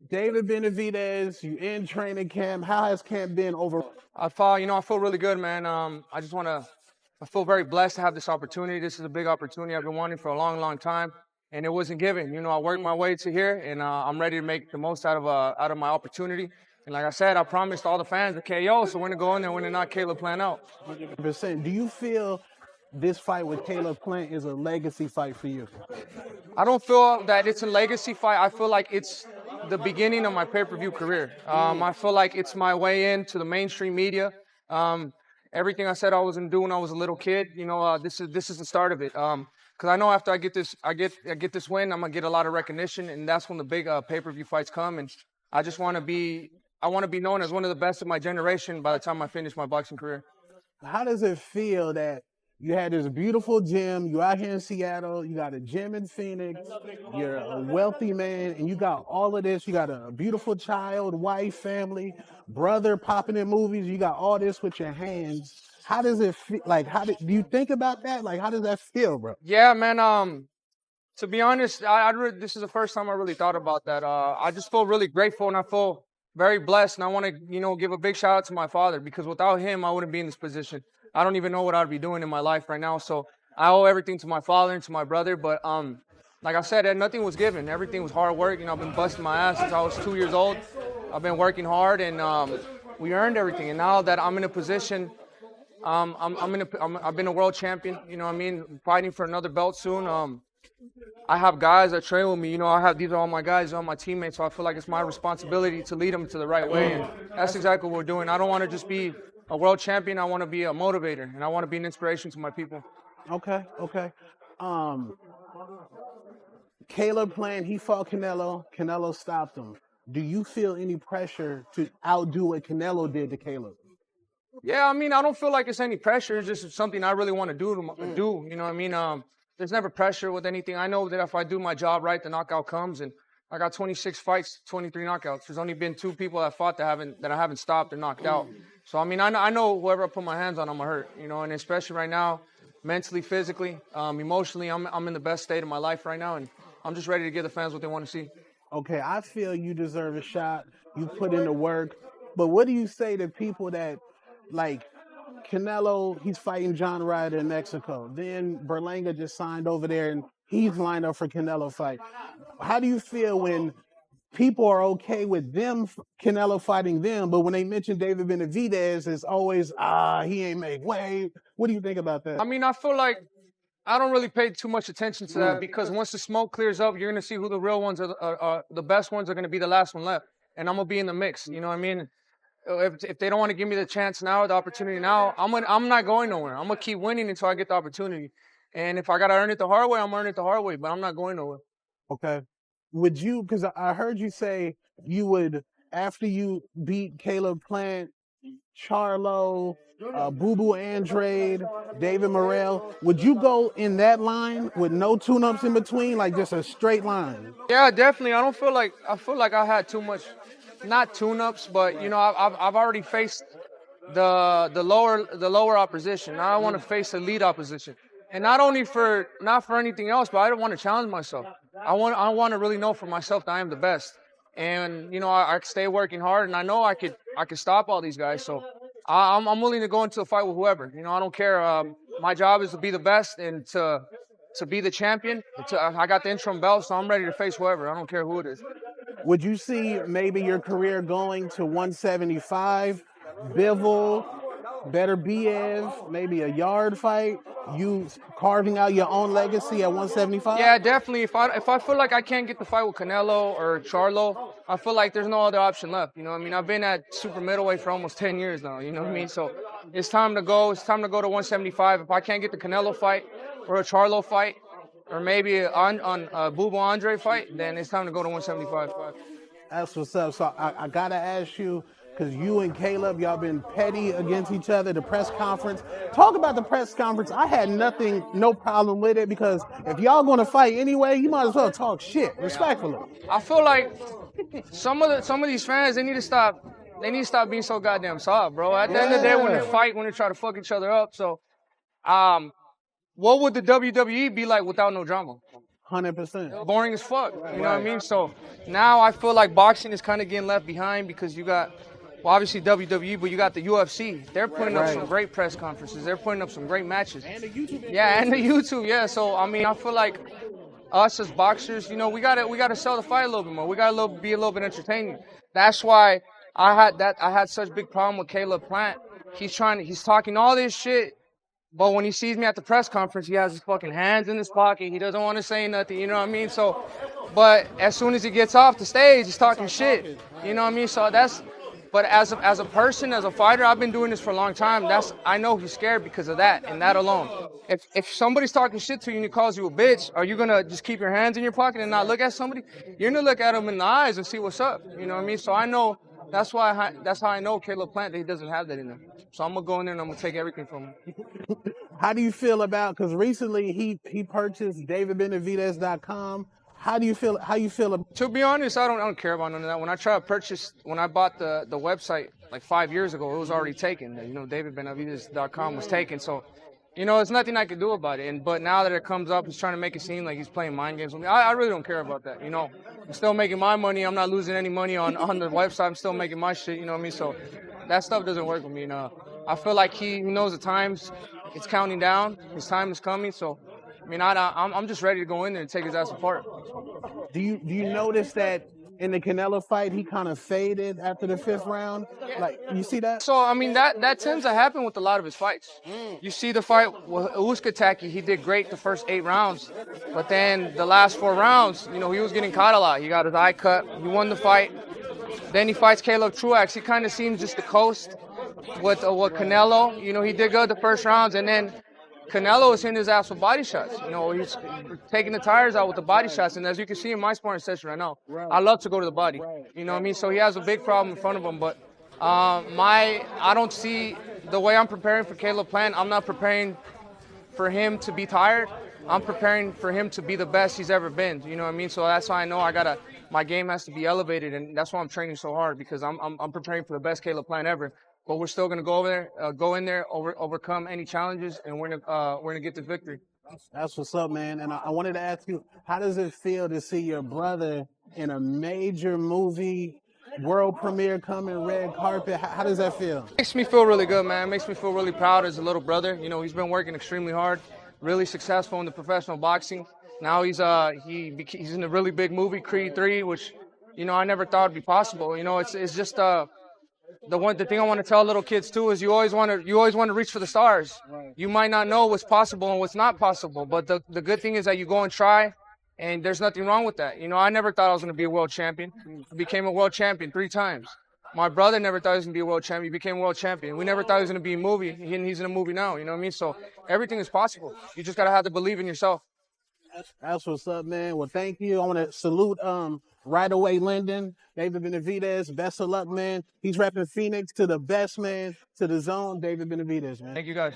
David Benavidez, you in training camp. How has camp been overall? I feel really good, man. I feel very blessed to have this opportunity. This is a big opportunity I've been wanting for a long, long time, and it wasn't given. I worked my way to here, and I'm ready to make the most out of my opportunity. And like I said, I promised all the fans a KO, so when to go in there, when to not Caleb plan out. 100%. Do you feel this fight with Caleb Plant is a legacy fight for you? I don't feel that it's a legacy fight. I feel like it's the beginning of my pay-per-view career. I feel like it's my way into the mainstream media. Everything I said I was gonna do when I was a little kid, this is the start of it. Because I know after I get this win, I'm gonna get a lot of recognition, and that's when the big pay-per-view fights come. And I just want to be known as one of the best of my generation by the time I finish my boxing career. How does it feel that you had this beautiful gym, you out here in Seattle, you got a gym in Phoenix, you're a wealthy man, and you got all of this, you got a beautiful child, wife, family, brother popping in movies, you got all this with your hands. How does it feel? Like, do you think about that? Like, how does that feel, bro? Yeah, man. To be honest, this is the first time I really thought about that. I just feel really grateful, and I feel very blessed. And I want to, give a big shout out to my father, because without him, I wouldn't be in this position. I don't even know what I'd be doing in my life right now. So I owe everything to my father and to my brother. But like I said, nothing was given. Everything was hard work. I've been busting my ass since I was 2 years old. I've been working hard, and we earned everything. And now that I'm in a position, I've been a world champion. Fighting for another belt soon. I have guys that train with me. These are all my guys, all my teammates. So I feel like it's my responsibility to lead them to the right way. And that's exactly what we're doing. I don't want to just be a world champion. I want to be a motivator, and I want to be an inspiration to my people. Okay. Caleb Plant, he fought Canelo. Canelo stopped him. Do you feel any pressure to outdo what Canelo did to Caleb? Yeah, I don't feel like it's any pressure. It's just something I really want to do. There's never pressure with anything. I know that if I do my job right, the knockout comes. And I got 26 fights, 23 knockouts. There's only been 2 people that fought that I haven't stopped or knocked out. So I know whoever I put my hands on, I'm gonna hurt. And especially right now, mentally, physically, emotionally, I'm in the best state of my life right now, and I'm just ready to give the fans what they want to see. Okay, I feel you deserve a shot. You put in the work. But what do you say to people that, like, Canelo, he's fighting John Ryder in Mexico. Then Berlanga just signed over there, and he's lined up for Canelo fight. How do you feel when people are okay with them, Canelo fighting them, but when they mention David Benavidez, it's always, he ain't make weight. What do you think about that? I feel like I don't really pay too much attention to that, because once the smoke clears up, you're going to see who the real ones are, the best ones are going to be the last one left. And I'm going to be in the mix. You know what I mean? If they don't want to give me the chance now, the opportunity now, I'm not going nowhere. I'm going to keep winning until I get the opportunity. And if I got to earn it the hard way, I'm earning it the hard way, but I'm not going nowhere. Okay. Would you, because I heard you say you would, after you beat Caleb Plant, Charlo, Boo Boo Andrade, David Morrell, would you go in that line with no tune-ups in between, like just a straight line? Yeah, definitely. I feel like I had too much, not tune-ups, but I've already faced the lower opposition. Now I want to face the lead opposition, and not for anything else, but I don't want to challenge myself. I want to really know for myself that I am the best, and I stay working hard, and I know I could stop all these guys. So I'm willing to go into a fight with whoever. I don't care. My job is to be the best and to be the champion. I got the interim belt, so I'm ready to face whoever. I don't care who it is. Would you see maybe your career going to 175, Bivol, better BF, maybe a yard fight, you carving out your own legacy at 175? Yeah, definitely. If I feel like I can't get the fight with Canelo or Charlo, I feel like there's no other option left. I've been at super middleweight for almost 10 years now. You know what I mean? So it's time to go. It's time to go to 175. If I can't get the Canelo fight or a Charlo fight, or maybe on a Boo Boo Andre fight, then it's time to go to 175. That's what's up. So I got to ask you, because you and Caleb, y'all been petty against each other, the press conference. Talk about the press conference. I had no problem with it, because if y'all going to fight anyway, you might as well talk shit, respectfully. I feel like some of these fans, they need to stop being so goddamn soft, bro. At the end of the day, when they fight, when they try to fuck each other up. So, what would the WWE be like without no drama? 100%. boring as fuck. You know what I mean? So now I feel like boxing is kind of getting left behind because you got, well, obviously WWE, but you got the UFC. They're putting up some great press conferences. They're putting up some great matches. And the YouTube. Yeah, and the YouTube. Yeah. So I mean, I feel like us as boxers, you know, we gotta sell the fight a little bit more. We gotta be a little bit entertaining. That's why I had such big problem with Caleb Plant. He's talking all this shit. But when he sees me at the press conference, he has his fucking hands in his pocket. He doesn't want to say nothing, you know what I mean? So, but as soon as he gets off the stage, he's talking shit, you know what I mean? So but as a person, as a fighter, I've been doing this for a long time. I know he's scared because of that and that alone. If somebody's talking shit to you and he calls you a bitch, are you gonna just keep your hands in your pocket and not look at somebody? You're gonna look at him in the eyes and see what's up, you know what I mean? So I know. That's how I know Caleb Plant, that he doesn't have that in him. So I'm gonna go in there and I'm gonna take everything from him. How do you feel about, because recently he purchased DavidBenavidez.com. How you feel about? To be honest, I don't care about none of that. When I bought the website like 5 years ago, it was already taken. You know, DavidBenavidez.com was taken. So, you know, there's nothing I could do about it. But now that it comes up, he's trying to make it seem like he's playing mind games with me. I really don't care about that. You know, I'm still making my money. I'm not losing any money on the website. I'm still making my shit. You know what I mean? So that stuff doesn't work with me. You know, I feel like he knows the times. It's counting down. His time is coming. So, I mean, I'm just ready to go in there and take his ass apart. Do you notice that in the Canelo fight, he kind of faded after the 5th round? Like, you see that? So, I mean, that tends to happen with a lot of his fights. You see the fight with Uskataki, he did great the first 8 rounds. But then the last 4 rounds, you know, he was getting caught a lot. He got his eye cut. He won the fight. Then he fights Caleb Truax. He kind of seems just to coast with Canelo. You know, he did good the first rounds. And then Canelo is hitting his ass with body shots. You know, he's taking the tires out with the body shots. And as you can see in my sparring session right now, I love to go to the body. You know what I mean? So he has a big problem in front of him. But I don't see the way I'm preparing for Caleb Plant. I'm not preparing for him to be tired. I'm preparing for him to be the best he's ever been. You know what I mean? So that's why I know my game has to be elevated, and that's why I'm training so hard, because I'm preparing for the best Caleb Plant ever. But we're still gonna go in there, overcome any challenges, and we're gonna get the victory. That's what's up, man. And I wanted to ask you, how does it feel to see your brother in a major movie, world premiere coming, red carpet? How does that feel? Makes me feel really good, man. It makes me feel really proud as a little brother. You know, he's been working extremely hard, really successful in the professional boxing. Now he's in a really big movie, Creed 3, which, you know, I never thought would be possible. You know, it's just the thing I want to tell little kids too is you always want to reach for the stars. Right. You might not know what's possible and what's not possible, but the good thing is that you go and try, and there's nothing wrong with that. You know, I never thought I was going to be a world champion. I became a world champion 3 times. My brother never thought he was going to be a world champion. He became a world champion. We never thought he was going to be in a movie, and he's in a movie now. You know what I mean? So everything is possible. You just got to have to believe in yourself. That's what's up, man. Well, thank you. I want to salute Right Away Linden, David Benavidez. Best of luck, man. He's repping Phoenix to the best, man. To the zone, David Benavidez, man. Thank you, guys.